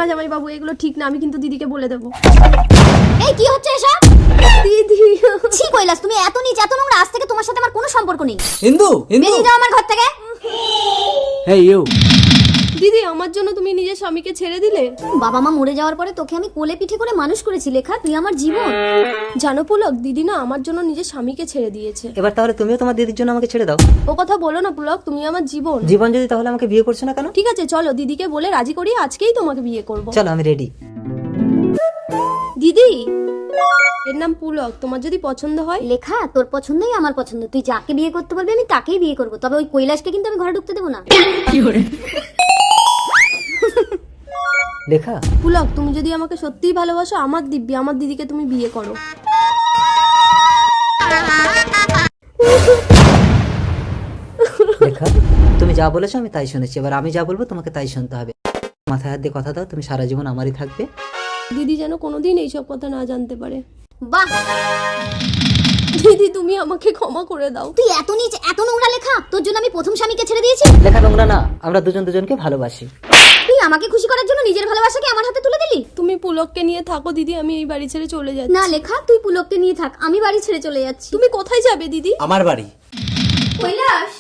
না জামাই বাবু, এগুলো ঠিক না, আমি কিন্তু দিদিকে বলে দেবো। এই কি হচ্ছে এসব? দিদি ছি কৈলাস, তুমি এত নিচ এত নোংরা, আজ থেকে তোমার সাথে আমার কোনো সম্পর্ক নেই। হিন্দু হিন্দু বেরিয়ে যাও আমার ঘর থেকে। হেই ইউ দিদি, আমার জন্য তুমি নিজের স্বামীকে ছেড়ে দিলে। বাবা মা মরে যাওয়ার পরে তোকে আমি কোলে পিঠে করে মানুষ করেছি লেখা, তুই আমার জীবন। জানো পুলক, দিদি না আমার জন্য নিজের স্বামীকে ছেড়ে দিয়েছে। এবার তাহলে তুমিও তোমার দিদির জন্য আমাকে ছেড়ে দাও। ও কথা বলো না পুলক, তুমি আমার জীবন। জীবন যদি, তাহলে আমাকে বিয়ে করছো না কেন? ঠিক আছে চলো, দিদিকে বলে রাজি করি, আজকেই তোমাকে বিয়ে করব। চলো আমি রেডি। দিদি, এর নাম পুলক, তোমার যদি পছন্দ হয়। লেখা, তোর পছন্দই আমার পছন্দ, তুই যাকে বিয়ে করতে বলবি আমি তাকেই বিয়ে করবো, তবে ওই কৈলাসকে কিন্তু আমি ঘরে ঢুকতে দেবো না। লেখা, পুলক, তুমি যদি আমাকে সত্যিই ভালোবাসো, আমার দিব্যি আমার দিদিকে তুমি বিয়ে করো। লেখা, তুমি যা বলেছো আমি তাই শুনেছি, এবার আমি যা বলবো তোমাকে তাই শুনতে হবে। মাথায় হাত দিয়ে কথা দাও, তুমি সারা জীবন আমারই থাকবে। দিদি যেন কোনোদিন এইসব কথা না জানতে পারে। বাহ, দিদি তুমি আমাকে ক্ষমা করে দাও। তুই এত নিচ এত নোংরা লেখা, তোর জন্য আমি প্রথম স্বামীকে ছেড়ে দিয়েছি। লেখা নোংরা না, আমরা দুজন দুজনকে ভালোবাসি। তুই আমাকে খুশি করার জন্য নিজের ভালোবাসাকে আমার হাতে তুলে দিলি। তুমি পুলককে নিয়ে থাকো দিদি, আমি এই বাড়ি ছেড়ে চলে যাচ্ছি। না লেখা, তুই পুলককে নিয়ে থাক, আমি বাড়ি ছেড়ে চলে যাচ্ছি। তুমি কোথায় যাবে দিদি? আমার বাড়ি। কৈলাস।